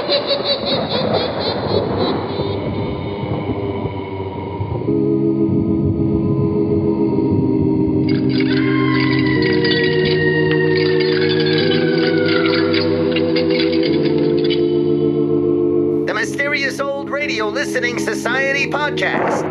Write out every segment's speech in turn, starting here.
The Mysterious Old Radio Listening Society podcast.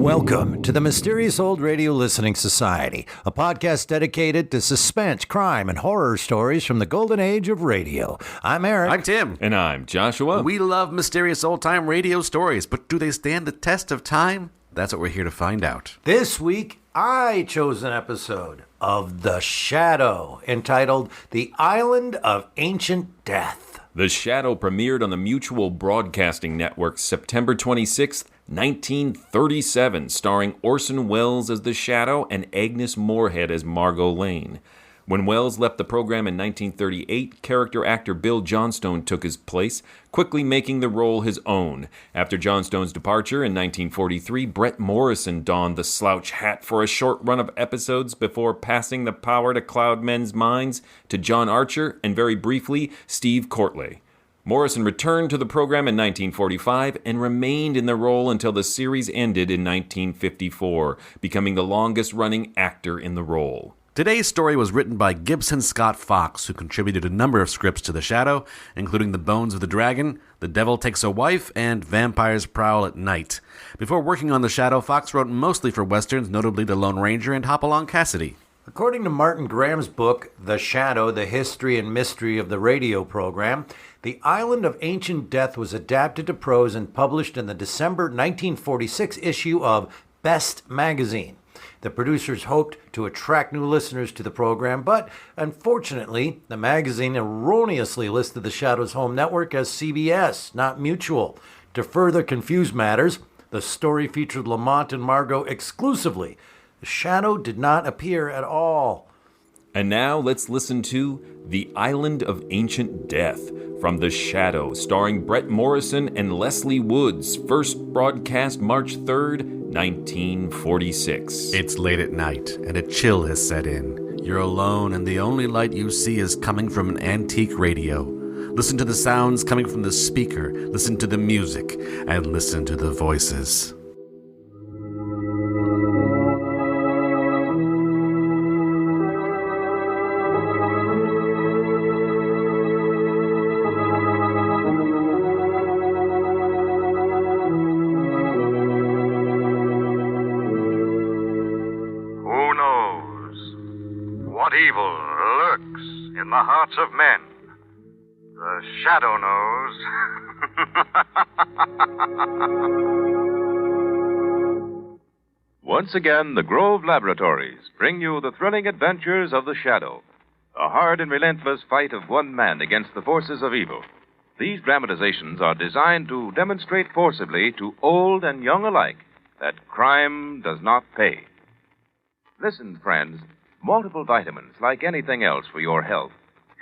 Welcome to the Mysterious Old Radio Listening Society, a podcast dedicated to suspense, crime, and horror stories from the golden age of radio. I'm Eric. I'm Tim. And I'm Joshua. We love mysterious old-time radio stories, but do they stand the test of time? That's what we're here to find out. This week, I chose an episode of The Shadow entitled The Island of Ancient Death. The Shadow premiered on the Mutual Broadcasting Network September 26th, 1937, starring Orson Welles as the Shadow and Agnes Moorehead as Margo Lane. When Welles left the program in 1938, character actor Bill Johnstone took his place, quickly making the role his own. After Johnstone's departure in 1943, Brett Morrison donned the slouch hat for a short run of episodes before passing the power to cloud men's minds to John Archer and, very briefly, Steve Courtley. Morrison returned to the program in 1945 and remained in the role until the series ended in 1954, becoming the longest-running actor in the role. Today's story was written by Gibson Scott Fox, who contributed a number of scripts to The Shadow, including The Bones of the Dragon, The Devil Takes a Wife, and Vampires Prowl at Night. Before working on The Shadow, Fox wrote mostly for westerns, notably The Lone Ranger and Hopalong Cassidy. According to Martin Graham's book, The Shadow, The History and Mystery of the Radio Program, The Island of Ancient Death was adapted to prose and published in the December 1946 issue of Best Magazine. The producers hoped to attract new listeners to the program, but unfortunately, the magazine erroneously listed The Shadow's home network as CBS, not Mutual. To further confuse matters, the story featured Lamont and Margo exclusively. The Shadow did not appear at all. And now let's listen to The Island of Ancient Death from The Shadow, starring Brett Morrison and Leslie Woods, first broadcast March 3rd, 1946. It's late at night, and a chill has set in. You're alone, and the only light you see is coming from an antique radio. Listen to the sounds coming from the speaker, listen to the music, and listen to the voices. What evil lurks in the hearts of men? The Shadow knows. Once again, the Grove Laboratories bring you the thrilling adventures of the Shadow, a hard and relentless fight of one man against the forces of evil. These dramatizations are designed to demonstrate forcibly to old and young alike that crime does not pay. Listen, friends. Multiple vitamins, like anything else for your health,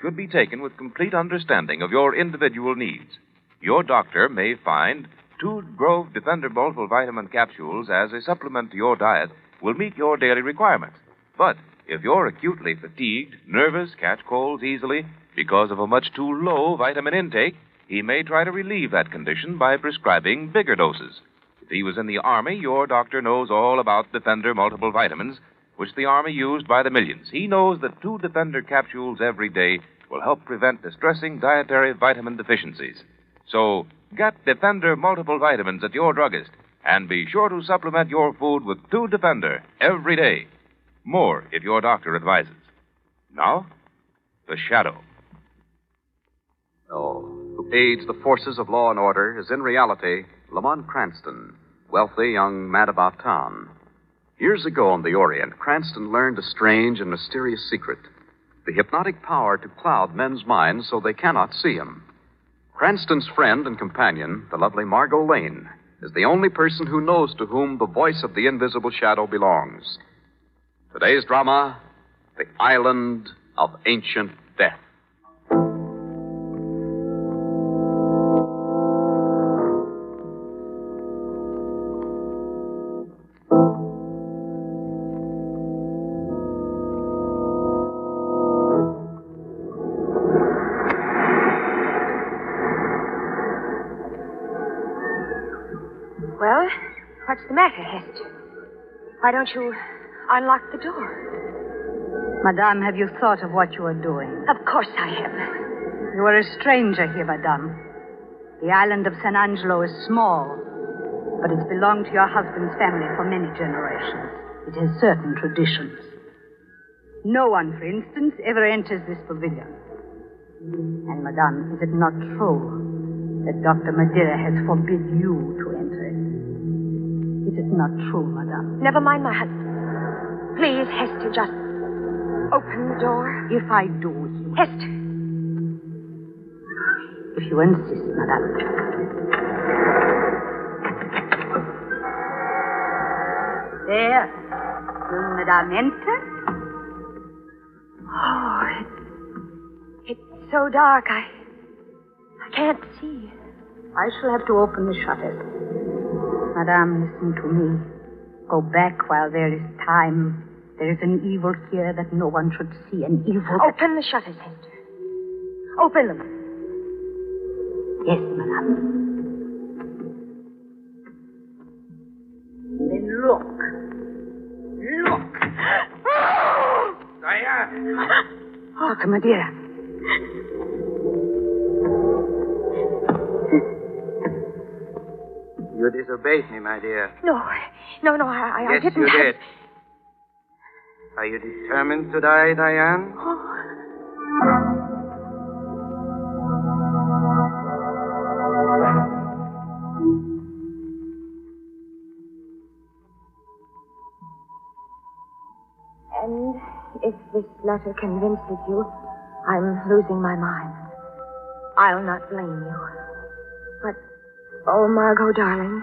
should be taken with complete understanding of your individual needs. Your doctor may find 2 Grove Defender multiple vitamin capsules as a supplement to your diet will meet your daily requirements. But if you're acutely fatigued, nervous, catch colds easily because of a much too low vitamin intake, he may try to relieve that condition by prescribing bigger doses. If he was in the Army, your doctor knows all about Defender multiple vitamins, which the Army used by the millions. He knows that 2 Defender capsules every day will help prevent distressing dietary vitamin deficiencies. So, get Defender multiple vitamins at your druggist, and be sure to supplement your food with 2 Defender every day. More if your doctor advises. Now, The Shadow. Who aids the forces of law and order is in reality Lamont Cranston, wealthy young man about town. Years ago on the Orient, Cranston learned a strange and mysterious secret, the hypnotic power to cloud men's minds so they cannot see him. Cranston's friend and companion, the lovely Margo Lane, is the only person who knows to whom the voice of the invisible shadow belongs. Today's drama, The Island of Ancient Death. the matter, Hester? Why don't you unlock the door? Madame, have you thought of what you are doing? Of course I have. You are a stranger here, Madame. The island of San Angelo is small, but it's belonged to your husband's family for many generations. It has certain traditions. No one, for instance, ever enters this pavilion. And, Madame, is it not true that Dr. Madeira has forbid you to enter it? It is not true, Madame. Never mind my husband. Please, Hester, just open the door. If I do, Hester. If you insist, Madame. There. Will Madame enter? Oh, it's so dark. I can't see. I shall have to open the shutters. Madame, listen to me. Go back while there is time. There is an evil here that no one should see. An evil. Open the shutters, Hester. Open them. Yes, Madame. Then look. Look. Diane! Dr. Madeira. You disobeyed me, my dear. No, I Yes, didn't. you did. Are you determined to die, Diane? And if this letter convinces you I'm losing my mind, I'll not blame you. But, oh, Margot, darling,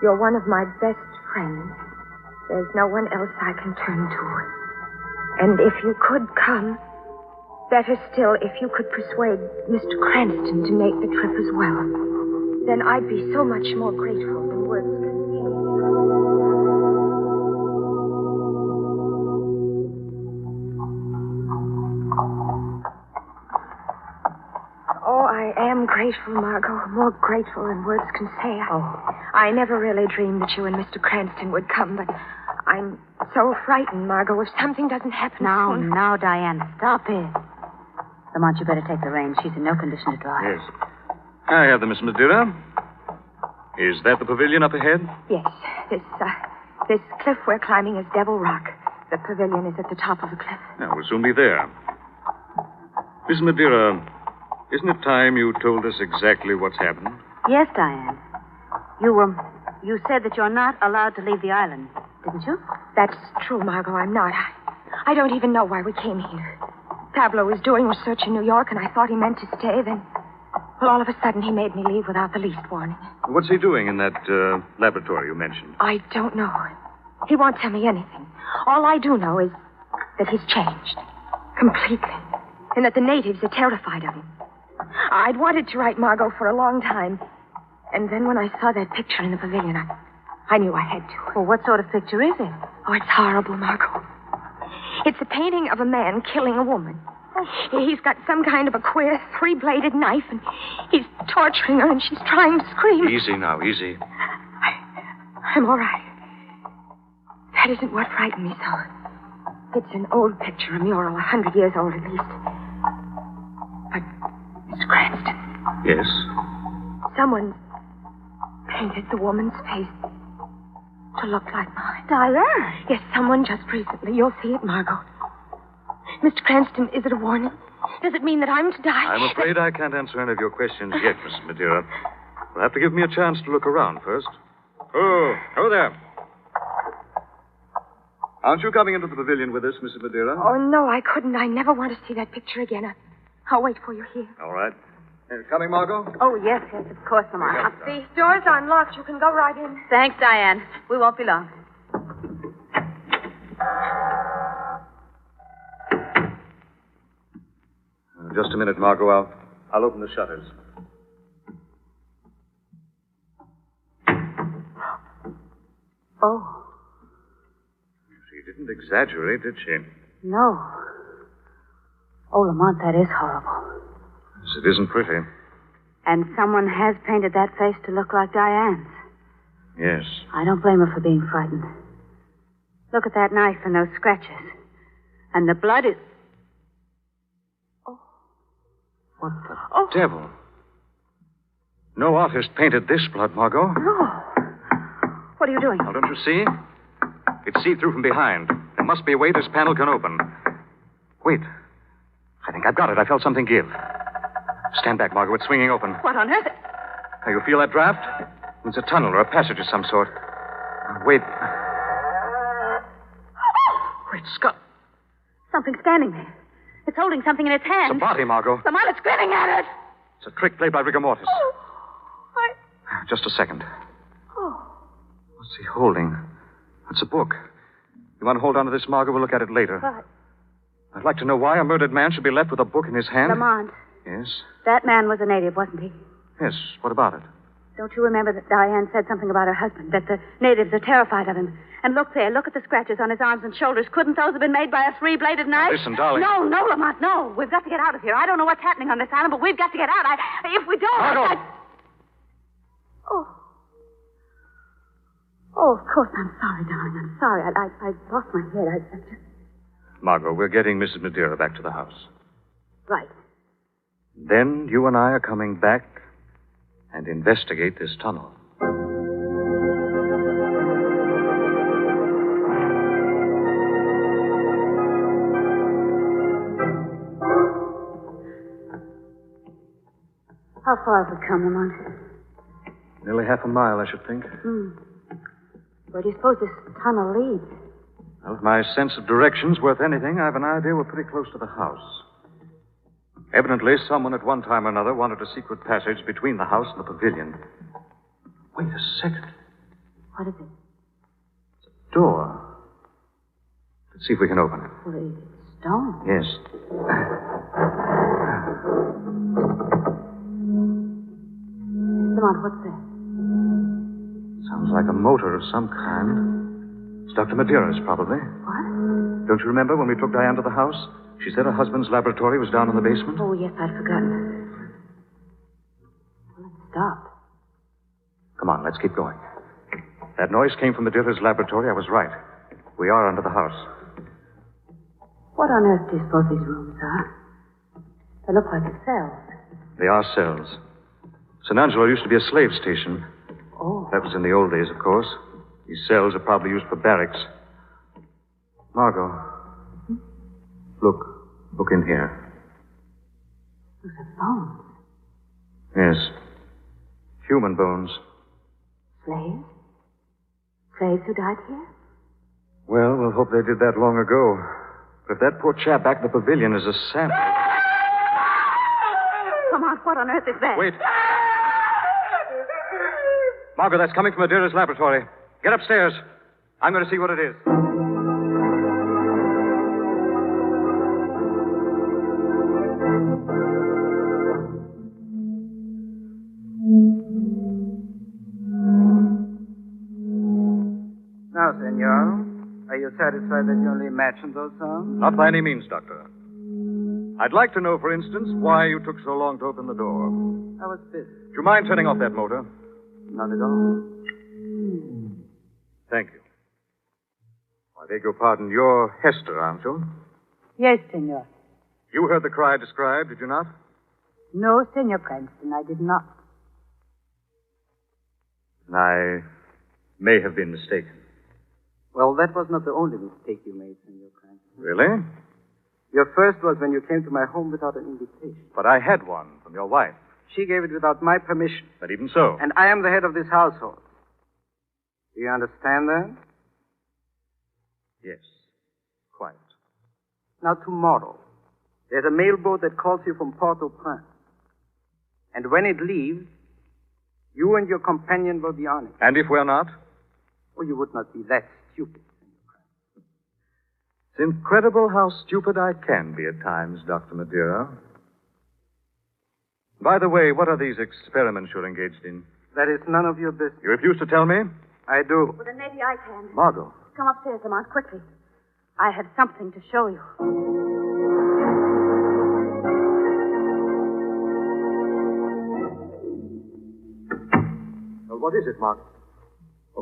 you're one of my best friends. There's no one else I can turn to. And if you could come, better still, if you could persuade Mr. Cranston to make the trip as well, then I'd be so much more grateful than words can say. Oh, I am grateful, Margot. More grateful than words can say. I never really dreamed that you and Mr. Cranston would come, but I'm so frightened, Margot. If something doesn't happen soon... Now, Diane, stop it. Lamont, you better take the reins. She's in no condition to drive. Yes. I have the Miss Madeira. Is that the pavilion up ahead? Yes. This cliff we're climbing is Devil Rock. The pavilion is at the top of the cliff. Now, we'll soon be there. Miss Madeira, isn't it time you told us exactly what's happened? Yes, Diane. You said that you're not allowed to leave the island, didn't you? That's true, Margot. I'm not. I don't even know why we came here. Pablo was doing research in New York, and I thought he meant to stay. Then, well, all of a sudden, he made me leave without the least warning. What's he doing in that laboratory you mentioned? I don't know. He won't tell me anything. All I do know is that he's changed. Completely. And that the natives are terrified of him. I'd wanted to write Margot for a long time. And then when I saw that picture in the pavilion, I knew I had to. Well, what sort of picture is it? Oh, it's horrible, Margot. It's a painting of a man killing a woman. He's got some kind of a queer three-bladed knife, and he's torturing her, and she's trying to scream. Easy now, easy. I'm all right. That isn't what frightened me so. It's an old picture, a mural, 100 years old at least. But, Mr. Cranston. Yes? Someone painted the woman's face to look like mine. Diane? Yes, someone just recently. You'll see it, Margot. Mr. Cranston, is it a warning? Does it mean that I'm to die? I'm afraid I can't answer any of your questions yet, Miss Madeira. You'll have to give me a chance to look around first. Oh there. Aren't you coming into the pavilion with us, Mrs. Madeira? Oh, no, I couldn't. I never want to see that picture again. I'll wait for you here. All right. Coming, Margot? Oh, yes, of course, Lamont. The door's unlocked. You can go right in. Thanks, Diane. We won't be long. Just a minute, Margot. I'll open the shutters. Oh. She didn't exaggerate, did she? No. Oh, Lamont, that is horrible. Yes, it isn't pretty. And someone has painted that face to look like Diane's. Yes. I don't blame her for being frightened. Look at that knife and those scratches. And the blood is... What the devil? No artist painted this blood, Margot. No. What are you doing? Now, don't you see? It's see-through from behind. There must be a way this panel can open. Wait. I think I've got it. I felt something give. Stand back, Margot. It's swinging open. What on earth? Now, you feel that draft? It's a tunnel or a passage of some sort. Now, wait. Great Scott. Something standing there. It's holding something in its hand. It's a body, Margot. Lamont is grinning at it. It's a trick played by rigor mortis. Oh, Just a second. Oh. What's he holding? It's a book. You want to hold on to this, Margot? We'll look at it later. But... I'd like to know why a murdered man should be left with a book in his hand. Lamont. Yes? That man was a native, wasn't he? Yes. What about it? Don't you remember that Diane said something about her husband, that the natives are terrified of him? And look there, look at the scratches on his arms and shoulders. Couldn't those have been made by a three-bladed knife? Now, listen, darling. No, Lamont, no. We've got to get out of here. I don't know what's happening on this island, but we've got to get out. If we don't... Margot! Oh. Oh, of course, I'm sorry, darling. I'm sorry. I lost my head. I just... Margot, we're getting Mrs. Madeira back to the house. Right. Then you and I are coming back and investigate this tunnel. How far have we come, Lamont? Nearly half a mile, I should think. Where do you suppose this tunnel leads? Well, if my sense of direction's worth anything, I have an idea we're pretty close to the house. Evidently, someone at one time or another wanted a secret passage between the house and the pavilion. Wait a second. What is it? It's a door. Let's see if we can open it. Well, it's stone. Yes. Lamont, what's that? Sounds like a motor of some kind. It's Dr. Madeira's, probably. What? Don't you remember when we took Diane to the house? She said her husband's laboratory was down in the basement. Oh, yes, I'd forgotten. Well, let's stop. Come on, let's keep going. That noise came from Madeira's laboratory. I was right. We are under the house. What on earth do you suppose these rooms are? They look like cells. They are cells. San Angelo used to be a slave station. Oh. That was in the old days, of course. These cells are probably used for barracks. Margot. Look in here. Those are bones. Yes. Human bones. Slaves? Slaves who died here? Well, we'll hope they did that long ago. But if that poor chap back in the pavilion is a sample... Come on, what on earth is that? Wait. Margot, that's coming from Madeira's laboratory. Get upstairs. I'm going to see what it is. Now, senor, are you satisfied that you only imagined those sounds? Not by any means, Doctor. I'd like to know, for instance, why you took so long to open the door. I was busy. Do you mind turning off that motor? Not at all. Thank you. I beg your pardon. You're Hester, aren't you? Yes, senor. You heard the cry described, did you not? No, senor Cranston, I did not. I may have been mistaken. Well, that was not the only mistake you made, senor Cranston. Really? Your first was when you came to my home without an invitation. But I had one from your wife. She gave it without my permission. But even so. And I am the head of this household. Do you understand that? Yes. Quite. Now, tomorrow, there's a mailboat that calls you from Port-au-Prince. And when it leaves, you and your companion will be on it. And if we're not? Oh, you would not be that stupid. It's incredible how stupid I can be at times, Dr. Madeira. By the way, what are these experiments you're engaged in? That is none of your business. You refuse to tell me? I do. Well, then maybe I can. Margot. Come upstairs, Lamont, quickly. I have something to show you. Well, what is it, Margot?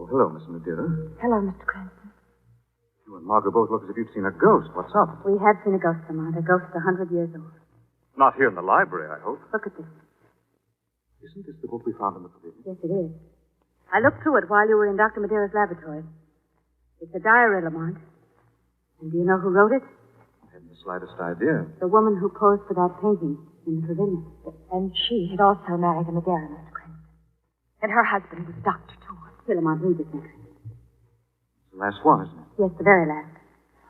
Oh, hello, Miss Madeira. Hello, Mr. Cranston. You and Margo both look as if you'd seen a ghost. What's up? We have seen a ghost, Lamont. A ghost 100 years old. Not here in the library, I hope. Look at this. Isn't this the book we found in the pavilion? Yes, it is. I looked through it while you were in Dr. Madeira's laboratory. It's a diary, Lamont. And do you know who wrote it? I hadn't the slightest idea. The woman who posed for that painting in the pavilion. And she had also married a Madeira, Mr. Cranston. And her husband was a doctor, too. Here, Lamont, read this entry. It's the last one, isn't it? Yes, the very last.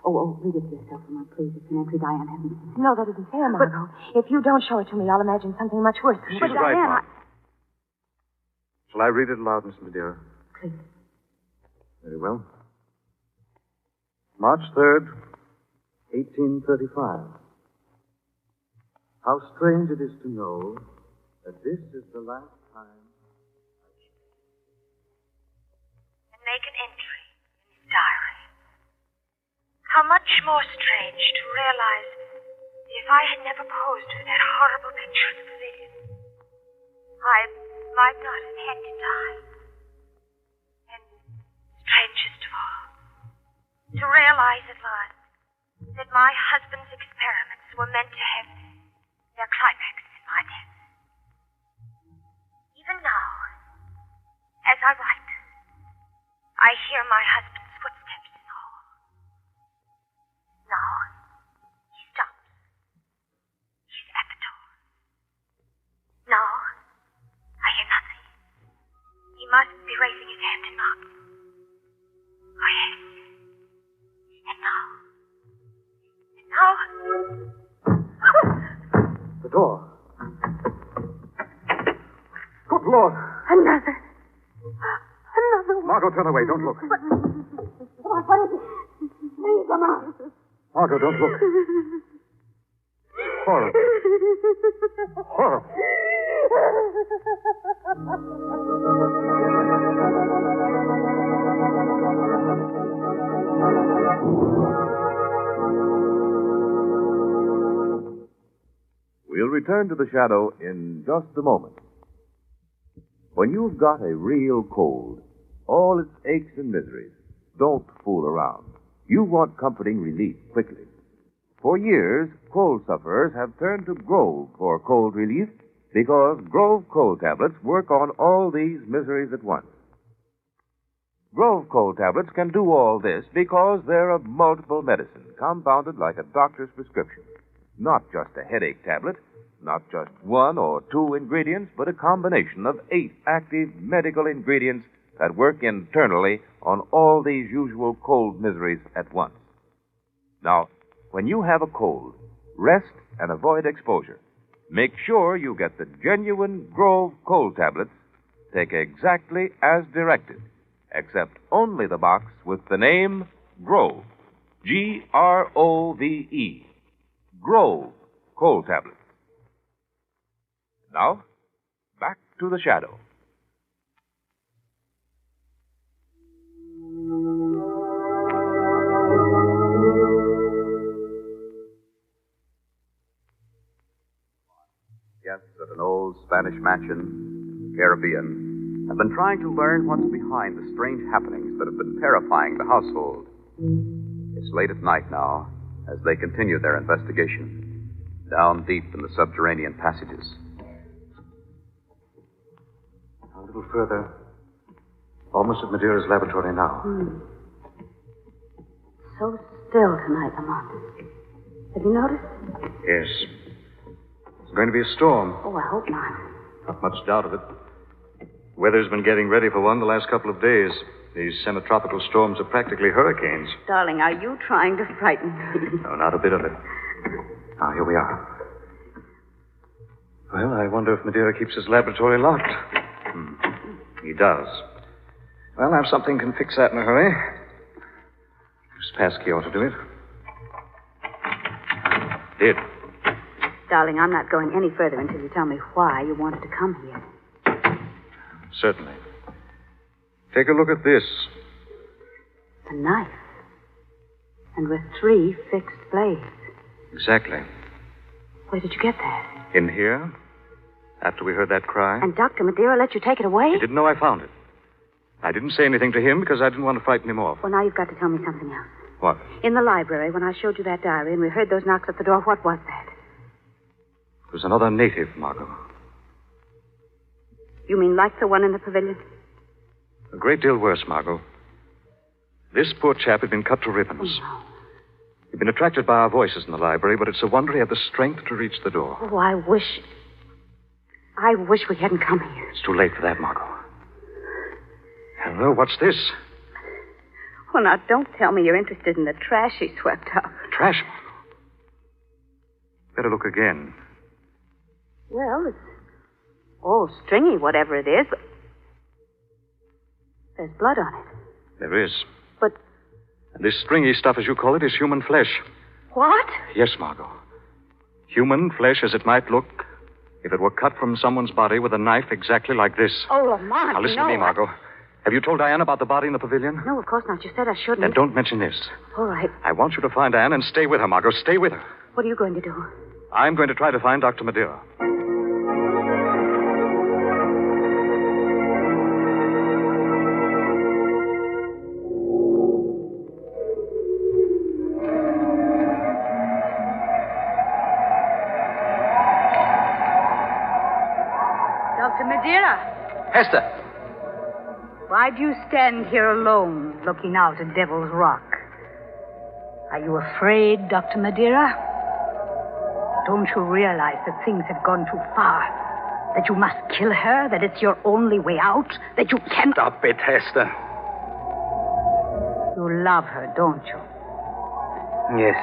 Oh, read it to yourself, Lamont, please. It's an entry Diane hasn't seen. No, that isn't fair, Margo. If you don't show it to me, I'll imagine something much worse. She's But right, Diane, Mark. Shall I read it aloud, Miss Madeira? Please. Very well. March 3rd, 1835. How strange it is to know that this is the last time. And make an entry in his diary. How much more strange to realize that if I had never posed for that horrible picture in the pavilion, I might not have had to die. And strangest of all, to realize at last that my husband's experiments were meant to have their climax in my death. Even now, as I write, I hear my husband's footsteps in the hall. Now, he stops. He's at the door. Now, I hear nothing. He must be raising his hand to knock. Oh, yes. And now. The door. Good Lord. Another one. Margo, turn away. Don't look. What is it? Please, Lamont. Margo, don't look. Horrible. Horrible. We'll return to the shadow in just a moment. When you've got a real cold, all its aches and miseries, don't fool around. You want comforting relief quickly. For years, cold sufferers have turned to Grove for cold relief because Grove cold tablets work on all these miseries at once. Grove cold tablets can do all this because they're a multiple medicine, compounded like a doctor's prescription. Not just a headache tablet, not just one or two ingredients, but a combination of 8 active medical ingredients that work internally on all these usual cold miseries at once. Now, when you have a cold, rest and avoid exposure. Make sure you get the genuine Grove cold tablets. Take exactly as directed, except only the box with the name Grove. Grove. Grove cold tablets. Now, back to the shadow. Guests at an old Spanish mansion, Caribbean, have been trying to learn what's behind the strange happenings that have been terrifying the household. It's late at night now, as they continue their investigation, down deep in the subterranean passages. A little further. Almost at Madeira's laboratory now. So still tonight, Lamont. Have you noticed? Yes. It's going to be a storm. Oh, I hope not. Not much doubt of it. Weather's been getting ready for one the last couple of days. These semi-tropical storms are practically hurricanes. Darling, are you trying to frighten me? No, not a bit of it. Now, here we are. Well, I wonder if Madeira keeps his laboratory locked. He does. Well, I have something can fix that in a hurry. This passkey ought to do it. Did. Darling, I'm not going any further until you tell me why you wanted to come here. Certainly. Take a look at this. A knife. And with 3 fixed blades. Exactly. Where did you get that? In here, after we heard that cry. And Dr. Madeira let you take it away? He didn't know I found it. I didn't say anything to him because I didn't want to frighten him off. Well, now you've got to tell me something else. What? In the library, when I showed you that diary and we heard those knocks at the door, what was that? It was another native, Margot. You mean like the one in the pavilion? A great deal worse, Margot. This poor chap had been cut to ribbons. Oh, no. He'd been attracted by our voices in the library, but it's a wonder he had the strength to reach the door. Oh, I wish we hadn't come here. It's too late for that, Margot. Hello, what's this? Well, now, don't tell me you're interested in the trash he swept up. Trash? Better look again. Well, it's all stringy, whatever it is, but there's blood on it. There is. But... And this stringy stuff, as you call it, is human flesh. What? Yes, Margot. Human flesh as it might look if it were cut from someone's body with a knife exactly like this. Oh, Lamont, Now, listen to me, Margot. Have you told Diane about the body in the pavilion? No, of course not. You said I shouldn't. Then don't mention this. All right. I want you to find Diane and stay with her, Margot. Stay with her. What are you going to do? I'm going to try to find Dr. Madeira. Dr. Madeira. Hester. Why do you stand here alone, looking out at Devil's Rock? Are you afraid, Dr. Madeira? Don't you realize that things have gone too far? That you must kill her? That it's your only way out? That you can't... Stop it, Hester. You love her, don't you? Yes.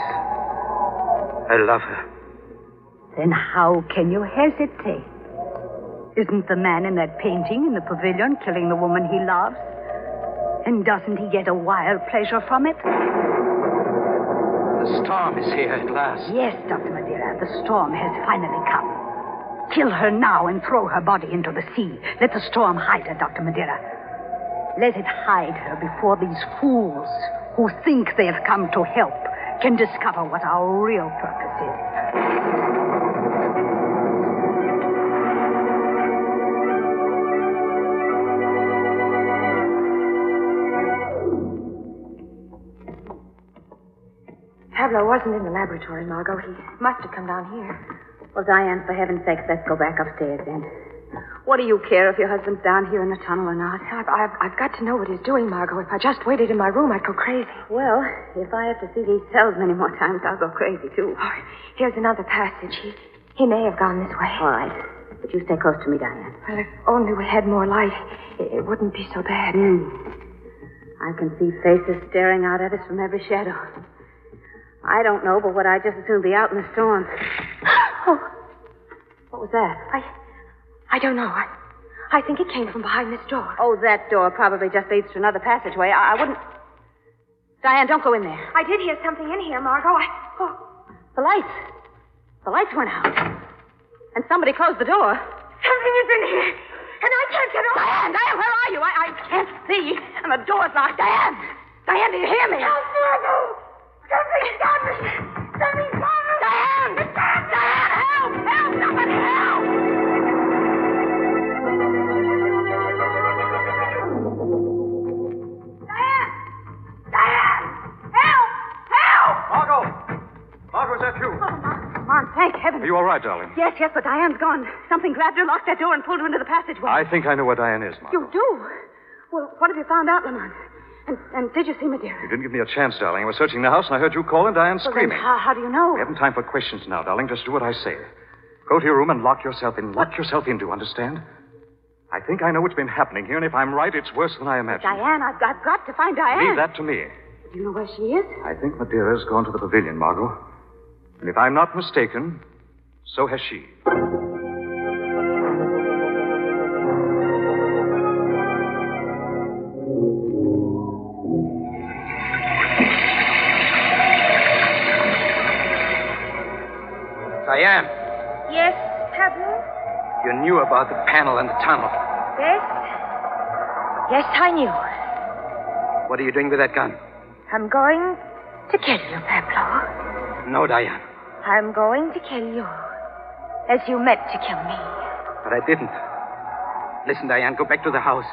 I love her. Then how can you hesitate? Isn't the man in that painting in the pavilion killing the woman he loves? And doesn't he get a wild pleasure from it? The storm is here at last. Yes, Dr. Madeira, the storm has finally come. Kill her now and throw her body into the sea. Let the storm hide her, Dr. Madeira. Let it hide her before these fools who think they've come to help can discover what our real purpose is. Pablo wasn't in the laboratory, Margot. He must have come down here. Well, Diane, for heaven's sake, let's go back upstairs then. What do you care if your husband's down here in the tunnel or not? I've got to know what he's doing, Margot. If I just waited in my room, I'd go crazy. Well, if I have to see these cells many more times, I'll go crazy, too. Oh, here's another passage. He may have gone this way. All right. But you stay close to me, Diane. Well, if only we had more light, it wouldn't be so bad. I can see faces staring out at us from every shadow. I don't know, but would I just as soon be out in the storm? Oh. What was that? I don't know. I think it came from behind this door. Oh, that door probably just leads to another passageway. I wouldn't... Diane, don't go in there. I did hear something in here, Margot. The lights. The lights went out. And somebody closed the door. Something is in here. And I can't get out. Diane, where are you? I can't see. And the door's locked. Diane, do you hear me? Help, Margot. Something's got me. Something's got me. Diane, help. Help, somebody help. Diane, help. Margot, is that you? Come on, thank heaven. Are you all right, darling? Yes, but Diane's gone. Something grabbed her, locked that door, and pulled her into the passageway. I think I know where Diane is, Margot. You do? Well, what have you found out, Lamont? And did you see Madeira? You didn't give me a chance, darling. I was searching the house, and I heard you call and Diane screaming. Then how do you know? We haven't time for questions now, darling. Just do what I say. Go to your room and lock yourself in. Lock yourself in, do you understand? I think I know what's been happening here, and if I'm right, it's worse than I imagined. Diane, I've got to find Diane. Leave that to me. Do you know where she is? I think Madeira's gone to the pavilion, Margot. And if I'm not mistaken, so has she. Diane, Yes, Pablo? you knew about the panel in the tunnel. Yes? Yes, I knew. What are you doing with that gun? I'm going to kill you, Pablo. No, Diane. I'm going to kill you. As you meant to kill me. But I didn't. Listen, Diane, go back to the house.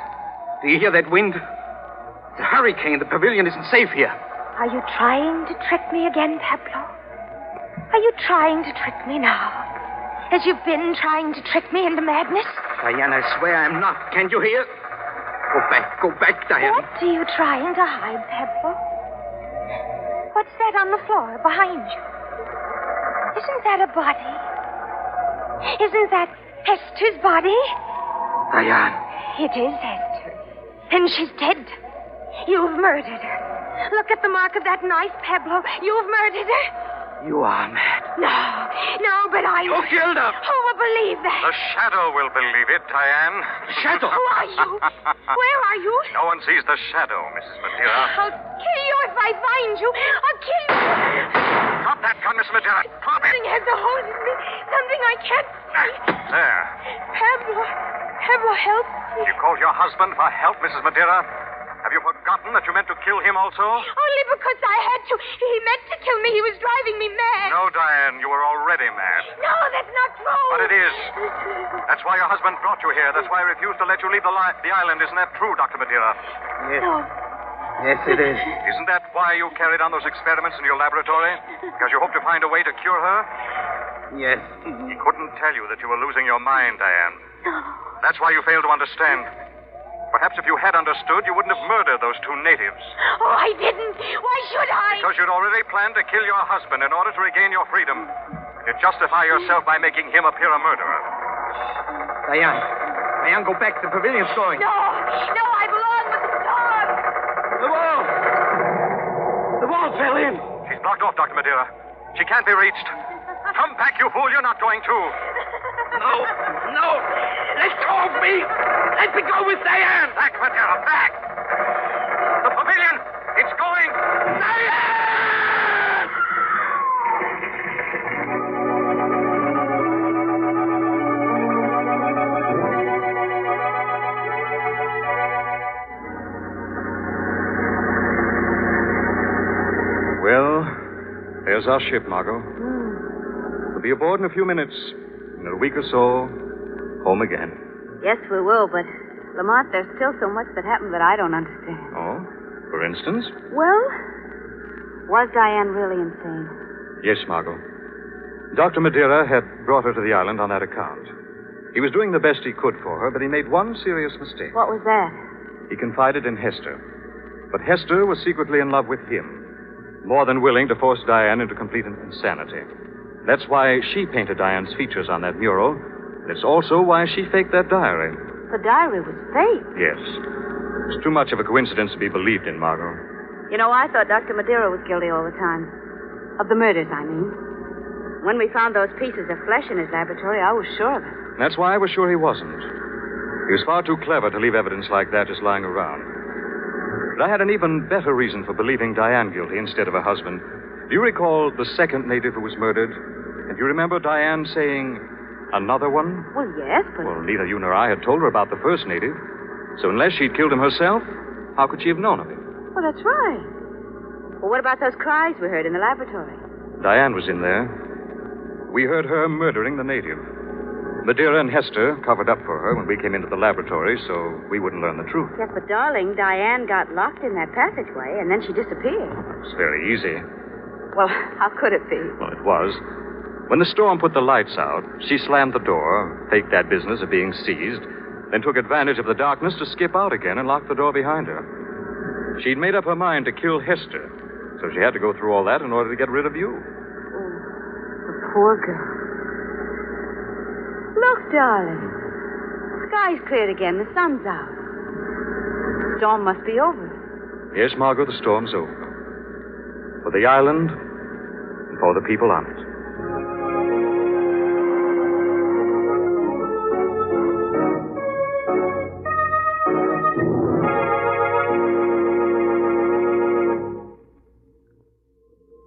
Do you hear that wind? It's a hurricane. The pavilion isn't safe here. Are you trying to trick me again, Pablo? Are you trying to trick me now? As you've been trying to trick me into madness? Diane, I swear I'm not. Can't you hear? Go back, Diane. What are you trying to hide, Pablo? What's that on the floor behind you? Isn't that a body? Isn't that Hester's body? Diane. It is Hester. And she's dead. You've murdered her. Look at the mark of that knife, Pablo. You've murdered her. You are mad. No, but I... You killed her. Who will believe that? The shadow will believe it, Diane. Shadow? Who are you? Where are you? No one sees the shadow, Mrs. Madeira. I'll kill you if I find you. I'll kill you. Drop that gun, Miss Madeira. Drop it. Something has a hold of me. Something I can't see. There. Pablo, help me. You called your husband for help, Mrs. Madeira? Have you forgotten that you meant to kill him also? Only because I had to. He meant to kill me. He was driving me mad. No, Diane, you were already mad. No, that's not true. But it is. That's why your husband brought you here. That's why he refused to let you leave the island. Isn't that true, Dr. Madeira? Yes. No. Yes, it is. Isn't that why you carried on those experiments in your laboratory? Because you hoped to find a way to cure her? Yes. He couldn't tell you that you were losing your mind, Diane. That's why you failed to understand. Perhaps if you had understood, you wouldn't have murdered those two natives. Oh, I didn't. Why should I? Because you'd already planned to kill your husband in order to regain your freedom. You'd justify yourself by making him appear a murderer. Diane, go back. The pavilion's going. No, I belong with the storm. The wall fell in. She's blocked off, Dr. Madeira. She can't be reached. Come back, you fool. You're not going to. No. Let go of me. Let me go with Diane. Back, Madeira, back. The pavilion. It's going. Diane! Well, there's our ship, Margo. We'll be aboard in a few minutes. In a week or so, home again. Yes, we will, but, Lamont, there's still so much that happened that I don't understand. Oh? For instance? Well, was Diane really insane? Yes, Margo. Dr. Madeira had brought her to the island on that account. He was doing the best he could for her, but he made one serious mistake. What was that? He confided in Hester. But Hester was secretly in love with him, more than willing to force Diane into complete insanity. That's why she painted Diane's features on that mural. And it's also why she faked that diary. The diary was fake. Yes. It's too much of a coincidence to be believed in, Margot. You know, I thought Dr. Madeira was guilty all the time. Of the murders, I mean. When we found those pieces of flesh in his laboratory, I was sure of it. That's why I was sure he wasn't. He was far too clever to leave evidence like that just lying around. But I had an even better reason for believing Diane guilty instead of her husband. Do you recall the second native who was murdered? And do you remember Diane saying, another one? Well, yes, but... Well, neither you nor I had told her about the first native. So unless she'd killed him herself, how could she have known of it? Well, that's right. Well, what about those cries we heard in the laboratory? Diane was in there. We heard her murdering the native. Madeira and Hester covered up for her when we came into the laboratory, so we wouldn't learn the truth. Yes, but, darling, Diane got locked in that passageway, and then she disappeared. It's very easy. Well, how could it be? Well, it was. When the storm put the lights out, she slammed the door, faked that business of being seized, then took advantage of the darkness to skip out again and lock the door behind her. She'd made up her mind to kill Hester, so she had to go through all that in order to get rid of you. Oh, the poor girl. Look, darling. The sky's cleared again. The sun's out. The storm must be over. Yes, Margot, the storm's over. For the island and for the people on it.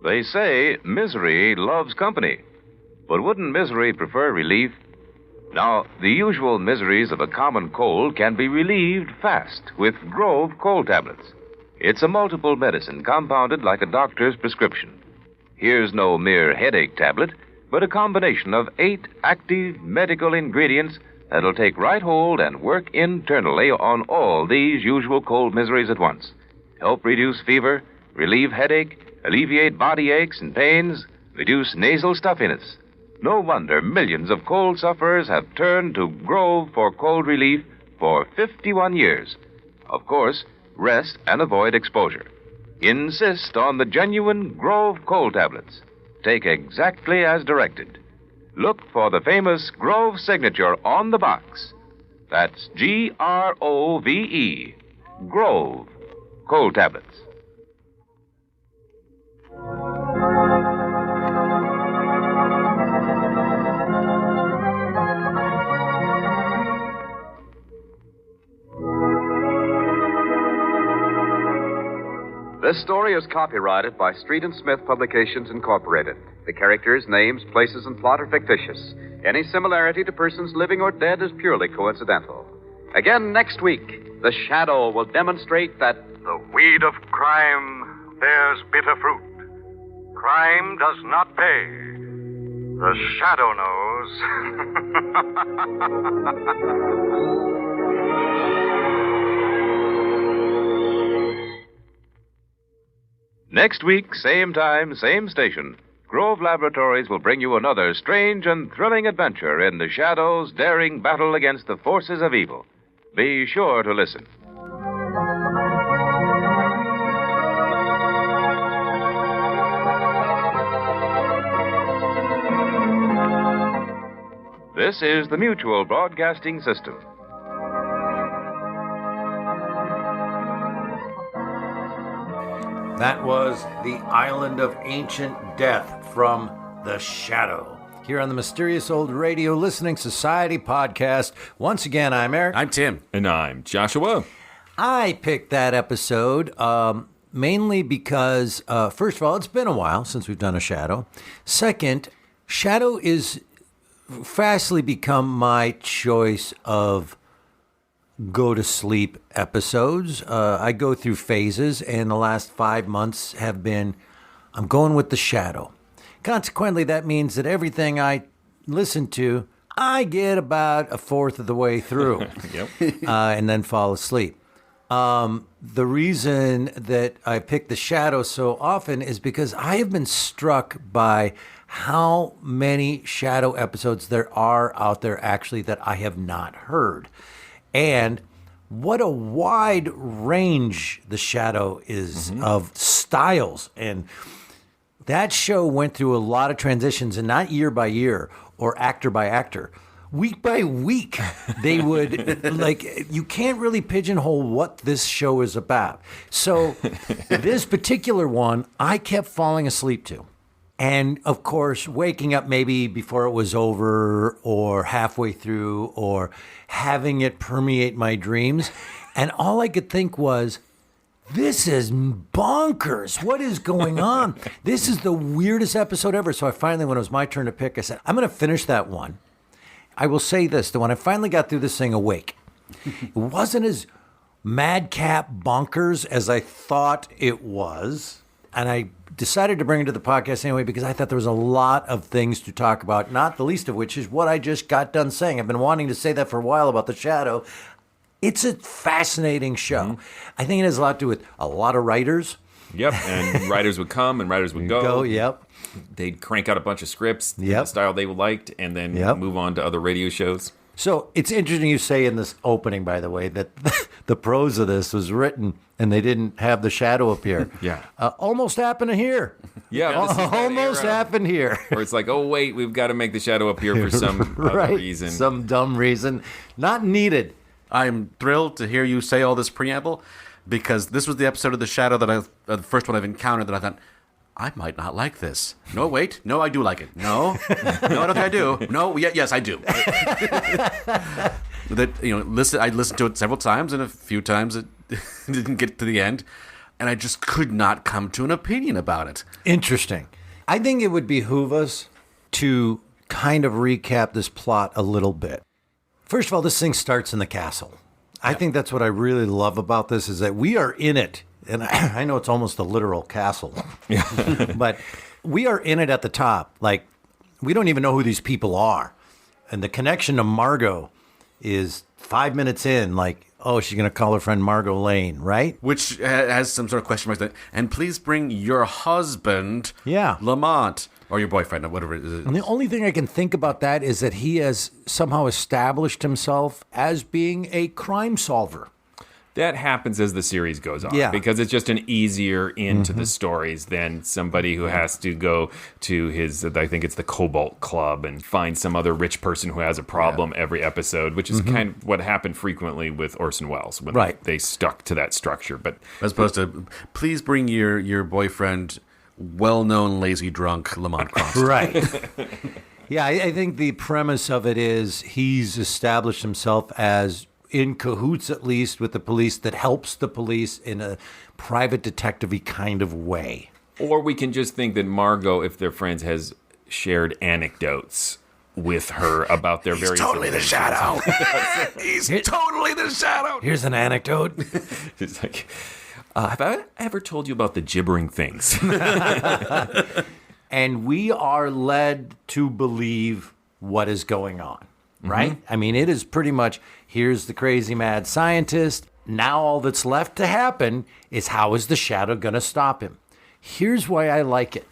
They say misery loves company. But wouldn't misery prefer relief? Now, the usual miseries of a common cold can be relieved fast with Grove cold tablets. It's a multiple medicine compounded like a doctor's prescription. Here's no mere headache tablet, but a combination of 8 active medical ingredients that'll take right hold and work internally on all these usual cold miseries at once. Help reduce fever, relieve headache, alleviate body aches and pains, reduce nasal stuffiness. No wonder millions of cold sufferers have turned to Grove for cold relief for 51 years. Of course, rest and avoid exposure. Insist on the genuine Grove cold tablets. Take exactly as directed. Look for the famous Grove signature on the box. That's Grove. Grove cold tablets. This story is copyrighted by Street and Smith Publications, Incorporated. The characters, names, places, and plot are fictitious. Any similarity to persons living or dead is purely coincidental. Again, next week, The Shadow will demonstrate that the weed of crime bears bitter fruit. Crime does not pay. The Shadow knows. Next week, same time, same station, Grove Laboratories will bring you another strange and thrilling adventure in the Shadow's daring battle against the forces of evil. Be sure to listen. This is the Mutual Broadcasting System. That was The Island of Ancient Death from The Shadow. Here on the Mysterious Old Radio Listening Society podcast. Once again, I'm Eric. I'm Tim. And I'm Joshua. I picked that episode mainly because, first of all, it's been a while since we've done a Shadow. Second, Shadow is fastly become my choice of go-to-sleep episodes. I go through phases, and the last 5 months have been, I'm going with The Shadow. Consequently, that means that everything I listen to, I get about a fourth of the way through and then fall asleep. The reason that I pick The Shadow so often is because I have been struck by how many Shadow episodes there are out there actually that I have not heard. And what a wide range The Shadow is of styles. And that show went through a lot of transitions, and not year by year or actor by actor. Week by week, they would, you can't really pigeonhole what this show is about. So this particular one, I kept falling asleep to. And, of course, waking up maybe before it was over or halfway through or having it permeate my dreams. And all I could think was, this is bonkers. What is going on? This is the weirdest episode ever. So I finally, when it was my turn to pick, I said, I'm going to finish that one. I will say this, that when I finally got through this thing awake, it wasn't as madcap bonkers as I thought it was. And I decided to bring it to the podcast anyway because I thought there was a lot of things to talk about, not the least of which is what I just got done saying. I've been wanting to say that for a while about The Shadow. It's a fascinating show. I think it has a lot to do with a lot of writers. Yep, and writers would come and writers would go. Yep. They'd crank out a bunch of scripts, the style they liked, and then move on to other radio shows. So it's interesting you say in this opening, by the way, that the prose of this was written and they didn't have The Shadow appear. Almost happened here. Yeah. Almost happened here. Where it's like, oh, wait, we've got to make The Shadow appear for some other reason. Some dumb reason. Not needed. I'm thrilled to hear you say all this preamble because this was the episode of The Shadow that the first one I've encountered that I thought, I might not like this. No, wait. No, I do like it. No. No, I don't think I do. No, yes, I do. I listened to it several times, and a few times it didn't get to the end, and I just could not come to an opinion about it. Interesting. I think it would behoove us to kind of recap this plot a little bit. First of all, this thing starts in the castle. I think that's what I really love about this is that we are in it. And I know it's almost a literal castle, but we are in it at the top. Like, we don't even know who these people are. And the connection to Margo is 5 minutes in, like, oh, she's going to call her friend Margo Lane, right? Which has some sort of question marks. And please bring your husband, Lamont, or your boyfriend, or whatever it is. And the only thing I can think about that is that he has somehow established himself as being a crime solver. That happens as the series goes on, Yeah. because it's just an easier into the stories than somebody who has to go to his, I think it's the Cobalt Club, and find some other rich person who has a problem every episode, which is kind of what happened frequently with Orson Welles when they stuck to that structure. But as opposed to, please bring your boyfriend, well-known lazy drunk Lamont Cranston. Right. Yeah, I think the premise of it is he's established himself as in cahoots, at least, with the police, that helps the police in a private detective-y kind of way. Or we can just think that Margo, if they're friends, has shared anecdotes with her about their various totally the adventures. Shadow. He's totally the Shadow. Here's an anecdote. It's like, have I ever told you about the gibbering things? And we are led to believe what is going on, right? I mean, it is pretty much, here's the crazy mad scientist. Now all that's left to happen is, how is the Shadow going to stop him? Here's why I like it.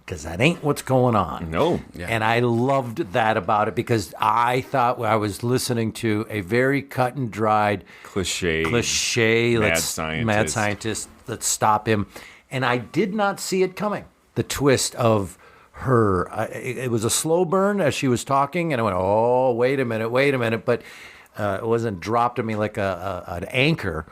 Because that ain't what's going on. No. Yeah. And I loved that about it, because I thought I was listening to a very cut and dried cliche mad scientist, let's stop him. And I did not see it coming. The twist of her, it was a slow burn as she was talking, and I went, oh, wait a minute. But it wasn't dropped on me like an anchor.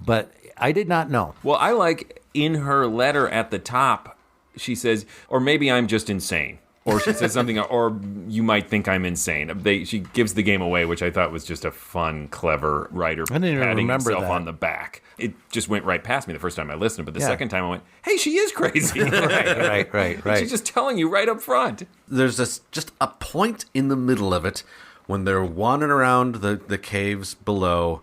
But I did not know. Well, I like in her letter at the top, she says, or maybe I'm just insane. Or she says something, or you might think I'm insane. She gives the game away, which I thought was just a fun, clever writer I didn't even patting remember himself that. on the back. It just went right past me the first time I listened, but the second time I went, hey, she is crazy. Right. She's just telling you right up front. There's just a point in the middle of it when they're wandering around the caves below,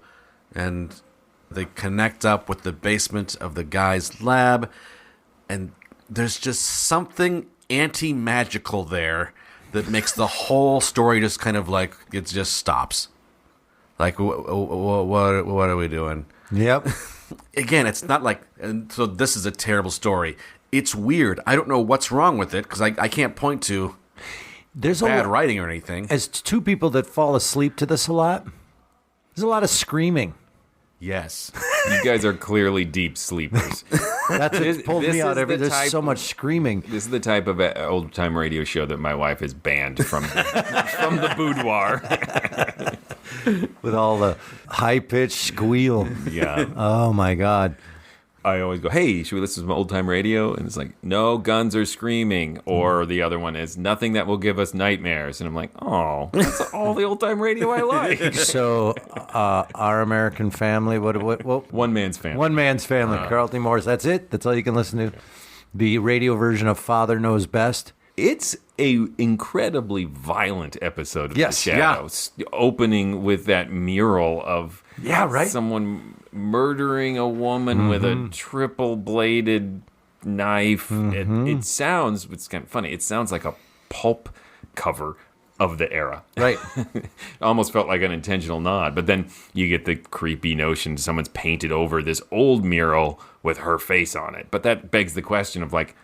and they connect up with the basement of the guy's lab, and there's just something anti-magical there that makes the whole story just kind of like, it just stops. Like, what are we doing? Yep. Again, it's not like, and so this is a terrible story. It's weird. I don't know what's wrong with it, because I can't point to bad writing or anything. As two people that fall asleep to this a lot, there's a lot of screaming. Yes. You guys are clearly deep sleepers. That's what pulled me out. There's so much screaming. This is the type of old-time radio show that my wife has banned from the boudoir. With all the high-pitched squeal. Yeah. Oh, my God. I always go, hey, should we listen to some old-time radio? And it's like, no, guns are screaming. Or the other one is, nothing that will give us nightmares. And I'm like, oh, that's all the old-time radio I like. So, Our American Family, what? One Man's Family. One Man's Family. Carlton Morris, that's it? That's all you can listen to? The radio version of Father Knows Best? It's a incredibly violent episode of The Shadow. Yeah. Opening with that mural of someone murdering a woman with a triple-bladed knife. It sounds, it's kind of funny, it sounds like a pulp cover of the era. Right. Almost felt like an intentional nod, but then you get the creepy notion someone's painted over this old mural with her face on it. But that begs the question of, like,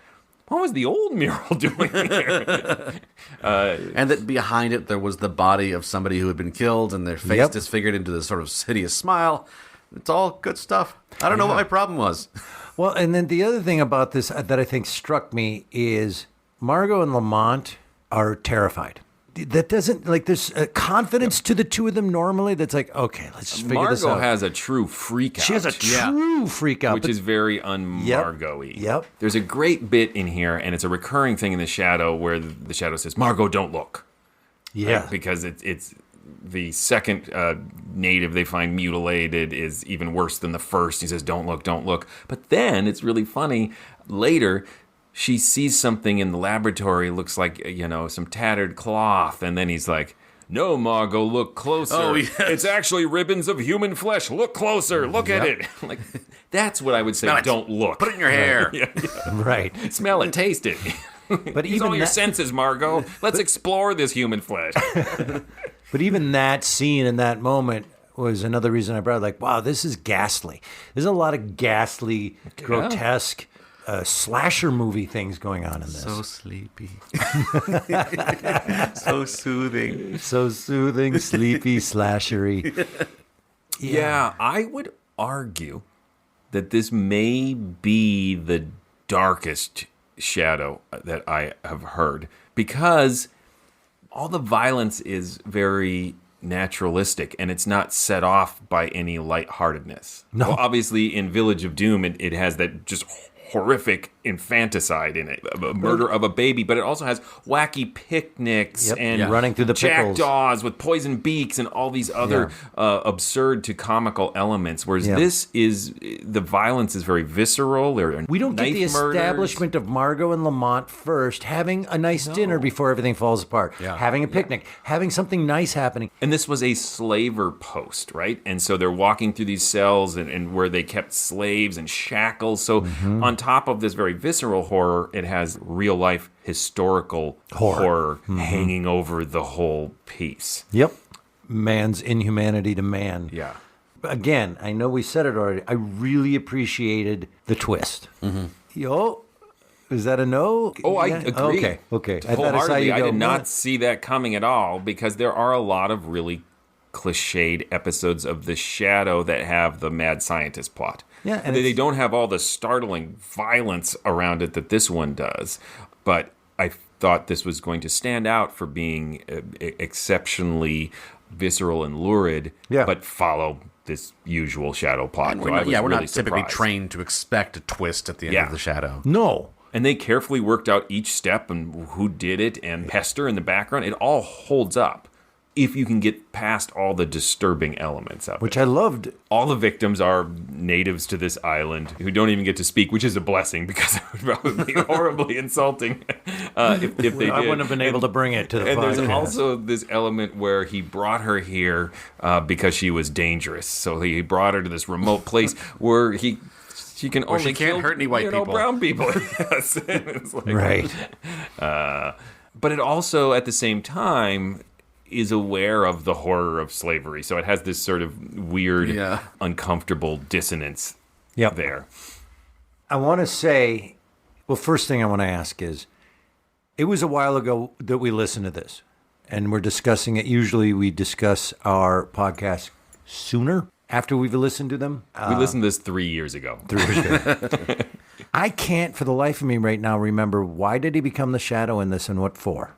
what was the old mural doing here? And that behind it there was the body of somebody who had been killed, and their face disfigured into this sort of hideous smile. It's all good stuff. I don't know what my problem was. Well, and then the other thing about this that I think struck me is Margo and Lamont are terrified. That doesn't, like, there's a confidence to the two of them normally that's like, okay, let's just figure this out. Margo has a true freak out. She has a true freak out. Which is very un-Margo-y. Yep. There's a great bit in here, and it's a recurring thing in The Shadow, where the Shadow says, Margo, don't look. Yeah. Right? Because it's the second native they find mutilated is even worse than the first. He says, don't look, don't look. But then, it's really funny, later, she sees something in the laboratory, looks like, some tattered cloth, and then he's like, no, Margo, look closer. Oh, yes. It's actually ribbons of human flesh. Look closer. Look at it. Like, that's what I would say. Don't look. Put it in your hair. Right. Smell it. Taste it. But Use even all your senses, Margo. Let's explore this human flesh. But even that scene in that moment was another reason I brought it. Like, wow, this is ghastly. There's a lot of ghastly, grotesque slasher movie things going on in this. So sleepy. So soothing. So soothing, sleepy, slashery. Yeah, I would argue that this may be the darkest Shadow that I have heard, because all the violence is very naturalistic and it's not set off by any lightheartedness. No. Well, obviously in Village of Doom it has that just horrific infanticide in it, a murder of a baby, but it also has wacky picnics and running through the pickles, jackdaws with poison beaks and all these other absurd to comical elements, whereas this is, the violence is very visceral. We don't get the establishment of Margo and Lamont first having a nice dinner before everything falls apart, having a picnic, having something nice happening. And this was a slaver post, right? And so they're walking through these cells and where they kept slaves and shackles. So on top of this very visceral horror, it has real life historical horror hanging over the whole piece. Yep. Man's inhumanity to man. Yeah. Again, I know we said it already. I really appreciated the twist. Yo, is that a no? Oh, I agree. Okay. Wholeheartedly, I did not see that coming at all, because there are a lot of really cliched episodes of The Shadow that have the mad scientist plot. Yeah, and they don't have all the startling violence around it that this one does. But I thought this was going to stand out for being exceptionally visceral and lurid, but follow this usual Shadow plot. We're not typically trained to expect a twist at the end of The Shadow. No. And they carefully worked out each step and who did it, and Pester in the background. It all holds up if you can get past all the disturbing elements of it. Which I loved. All the victims are natives to this island who don't even get to speak, which is a blessing, because it would probably be horribly insulting if they did. I wouldn't have been able to bring it to the podcast. And there's also this element where he brought her here because she was dangerous. So he brought her to this remote place where she can only she can't hurt any white people. Brown people. Yes. It's like, right. But it also, at the same time, is aware of the horror of slavery. So it has this sort of weird, uncomfortable dissonance there. I want to say, well, first thing I want to ask is, it was a while ago that we listened to this, and we're discussing it. Usually we discuss our podcast sooner after we've listened to them. We listened to this 3 years ago. 3 years ago. I can't for the life of me right now remember, why did he become the Shadow in this and what for?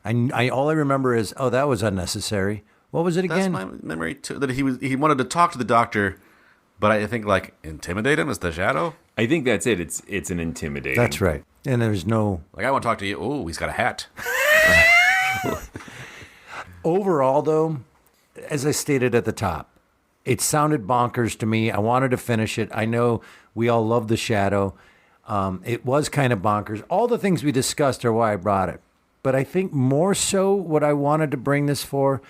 I all I remember is, that was unnecessary. What was it again? That's my memory too. That he wanted to talk to the doctor, but I think intimidate him as the Shadow. I think that's it. It's an intimidating. That's right. And there's no I want to talk to you. Oh, he's got a hat. Overall, though, as I stated at the top, it sounded bonkers to me. I wanted to finish it. I know we all love The Shadow. It was kind of bonkers. All the things we discussed are why I brought it. But I think more so what I wanted to bring this for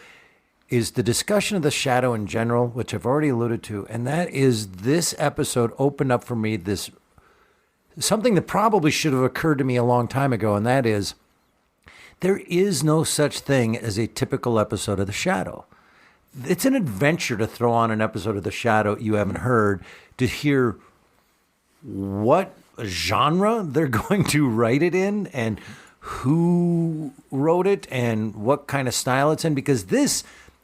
is the discussion of The Shadow in general, which I've already alluded to. And that is, this episode opened up for me this something that probably should have occurred to me a long time ago. And that is, there is no such thing as a typical episode of The Shadow. It's an adventure to throw on an episode of The Shadow you haven't heard, to hear what genre they're going to write it in and who wrote it and what kind of style it's in, because this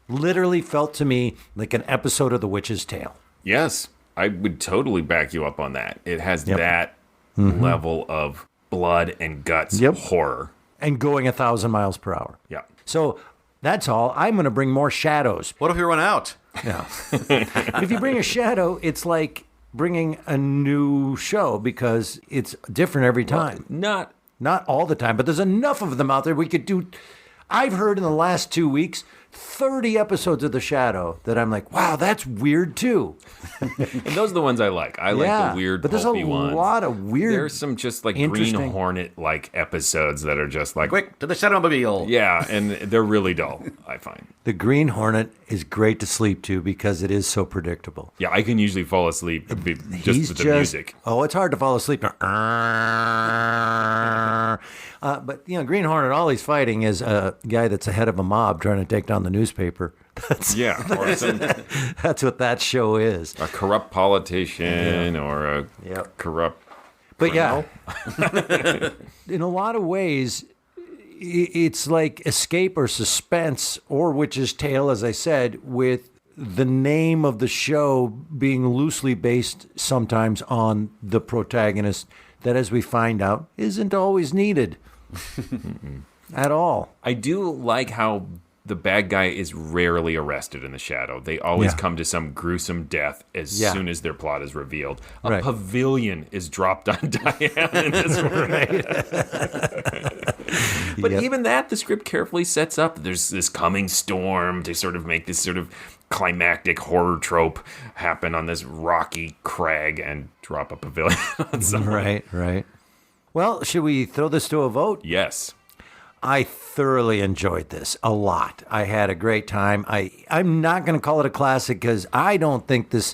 literally felt to me like an episode of The Witch's Tale. Yes, I would totally back you up on that. It has that level of blood and guts horror. And going 1,000 miles per hour. Yeah. So that's all. I'm going to bring more shadows. What if we run out? Yeah. If you bring a shadow, it's like bringing a new show, because it's different every time. Well, not all the time, but there's enough of them out there we could do. I've heard in the last 2 weeks 30 episodes of The Shadow that I'm like, wow, that's weird too. And those are the ones I like. I like the weird, but there's a lot of weird. There's some just like Green Hornet like episodes that are just like, quick to the Shadowmobile. Yeah, and they're really dull, I find. The Green Hornet is great to sleep to because it is so predictable. Yeah, I can usually fall asleep just with the music. Oh, it's hard to fall asleep. But Green Hornet, all he's fighting is a guy that's the head of a mob trying to take down the newspaper. That's what that show is. A corrupt politician or a corrupt criminal. But in a lot of ways, it's like escape or suspense or Witch's Tale, as I said, with the name of the show being loosely based sometimes on the protagonist that, as we find out, isn't always needed at all. I do like how the bad guy is rarely arrested in the Shadow. They always come to some gruesome death as soon as their plot is revealed. A pavilion is dropped on Diane in this one. But even that, the script carefully sets up. There's this coming storm to sort of make this sort of climactic horror trope happen on this rocky crag and drop a pavilion on someone. Right. Well, should we throw this to a vote? Yes. I thoroughly enjoyed this a lot. I had a great time. I'm not going to call it a classic because I don't think this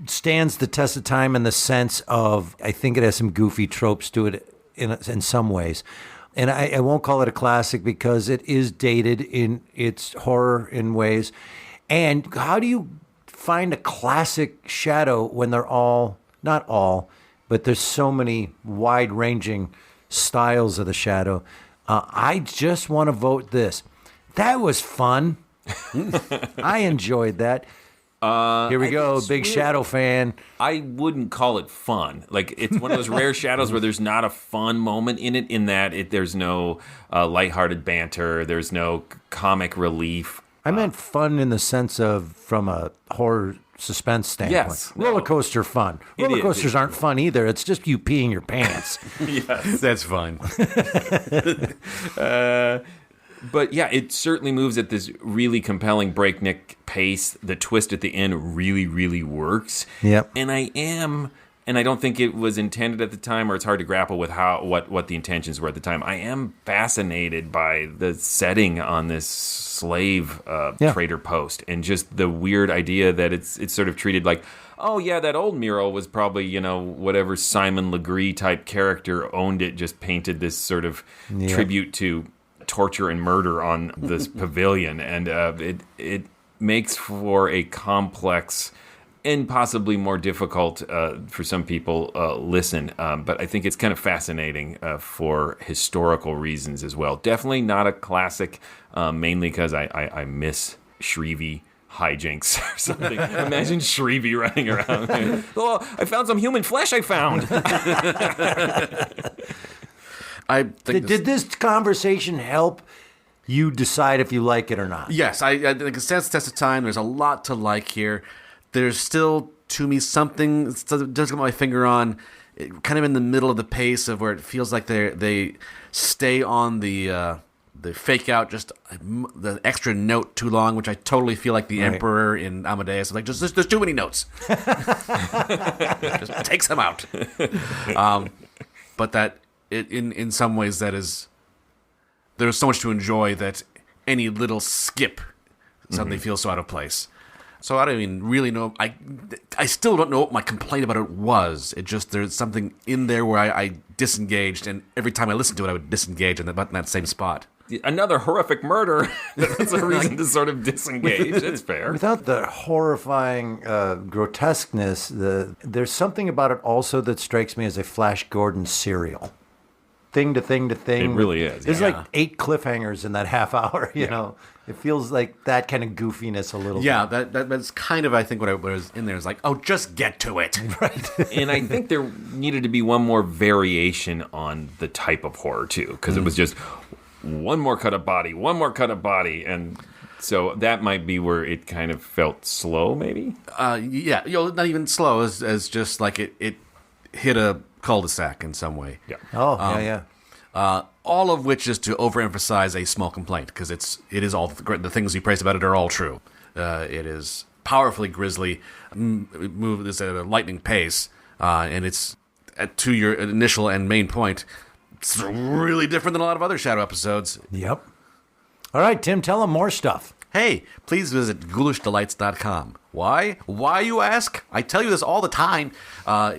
stands the test of time in the sense of, I think it has some goofy tropes to it in some ways. And I won't call it a classic because it is dated in its horror in ways. And how do you find a classic Shadow when they're all, not all, but there's so many wide-ranging styles of the Shadow? I just want to vote this. That was fun. I enjoyed that. Here we go, big weird. Shadow fan. I wouldn't call it fun. Like, it's one of those rare Shadows where there's not a fun moment in it, in that there's no lighthearted banter, there's no comic relief. I meant fun in the sense of from a horror suspense standpoint. Yes. Roller coaster fun. Roller coasters aren't fun either. It's just you peeing your pants. Yes. That's fun. But yeah, it certainly moves at this really compelling breakneck pace. The twist at the end really, really works. Yep. And I don't think it was intended at the time, or it's hard to grapple with what the intentions were at the time. I am fascinated by the setting on this slave trader post, and just the weird idea that it's sort of treated like, oh yeah, that old mural was probably, whatever Simon Legree type character owned it, just painted this sort of tribute to torture and murder on this pavilion, and it makes for a complex and possibly more difficult for some people listen, but I think it's kind of fascinating for historical reasons as well. Definitely not a classic, mainly because I miss Shrevey hijinks or something. Imagine Shrevey running around. Oh, I found some human flesh I found. I think did this conversation help you decide if you like it or not? Yes, I think it stands the test of time. There's a lot to like here. There's still, to me, something that does get my finger on, kind of in the middle of the pace of where it feels like they stay on the fake out just the extra note too long, which I totally feel like the Emperor in Amadeus. Like, there's too many notes. Just takes them out. But that in some ways there's so much to enjoy that any little skip suddenly feels so out of place. So I don't even really know. I still don't know what my complaint about it was. It just, there's something in there where I disengaged, and every time I listened to it, I would disengage in that same spot. Another horrific murder. That's a reason to sort of disengage. It's fair. Without the horrifying grotesqueness, there's something about it also that strikes me as a Flash Gordon serial. Thing to thing to thing. It really is. There's like 8 cliffhangers in that half hour, you know. It feels like that kind of goofiness a little bit. Yeah, that's kind of, I think, what was in there. Is like, oh, just get to it. Right. And I think there needed to be one more variation on the type of horror, too. Because it was just one more cut of body, one more cut of body. And so that might be where it kind of felt slow, maybe? Yeah, not even slow, as just like it hit a cul-de-sac in some way. Yeah. Oh, yeah. All of which is to overemphasize a small complaint, because it is all the things you praise about it are all true. It is powerfully grisly, move this at a lightning pace, and it's to your initial and main point. It's really different than a lot of other Shadow episodes. Yep. All right, Tim, tell them more stuff. Hey, please visit ghoulishdelights.com. Why? Why, you ask? I tell you this all the time.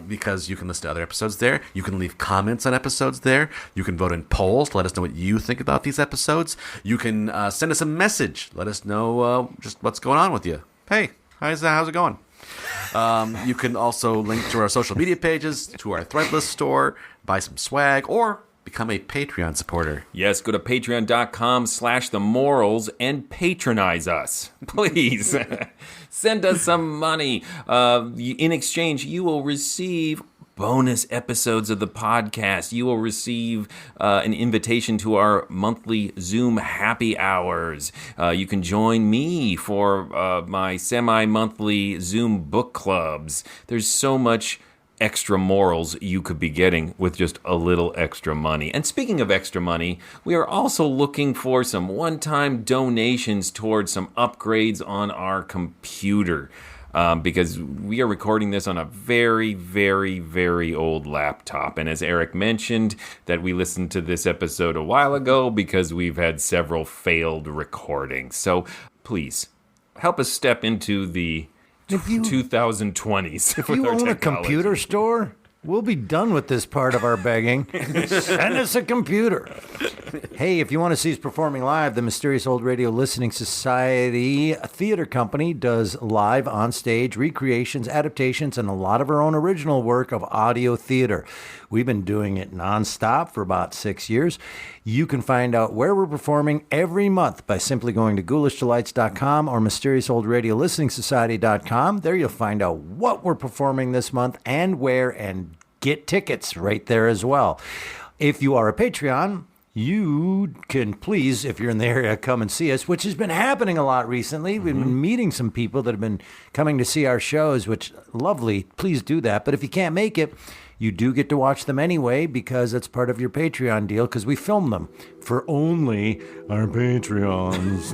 Because you can listen to other episodes there. You can leave comments on episodes there. You can vote in polls to let us know what you think about these episodes. You can send us a message. Let us know just what's going on with you. Hey, how's it going? You can also link to our social media pages, to our Threadless store, buy some swag, or become a Patreon supporter. Yes, go to patreon.com/themorals and patronize us. Please. Send us some money. In exchange, you will receive bonus episodes of the podcast. You will receive an invitation to our monthly Zoom happy hours. You can join me for my semi-monthly Zoom book clubs. There's so much extra morals you could be getting with just a little extra money. And speaking of extra money, we are also looking for some one-time donations towards some upgrades on our computer. Because we are recording this on a very, very, very old laptop. And as Eric mentioned, that we listened to this episode a while ago because we've had several failed recordings. So please, help us step into the 2020s. If you own a computer store, we'll be done with this part of our begging. Send us a computer. Hey, if you want to see us performing live, the Mysterious Old Radio Listening Society Theater Company does live on-stage recreations, adaptations, and a lot of our own original work of audio theater. We've been doing it nonstop for about 6 years. You can find out where we're performing every month by simply going to ghoulishdelights.com or mysteriousOldRadioListeningSociety.com. There you'll find out what we're performing this month and where, and get tickets right there as well. If you are a Patreon, you can please, if you're in the area, come and see us, which has been happening a lot recently. We've been meeting some people that have been coming to see our shows, which lovely. Please do that. But if you can't make it, you do get to watch them anyway because it's part of your Patreon deal because we film them for only our Patreons.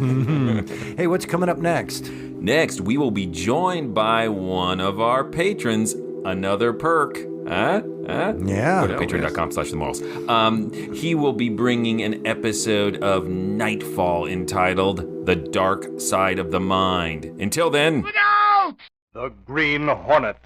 Hey, what's coming up next? Next, we will be joined by one of our patrons, another perk. Yeah. Go to patreon.com/themorals. He will be bringing an episode of Nightfall entitled The Dark Side of the Mind. Until then... The Green Hornet.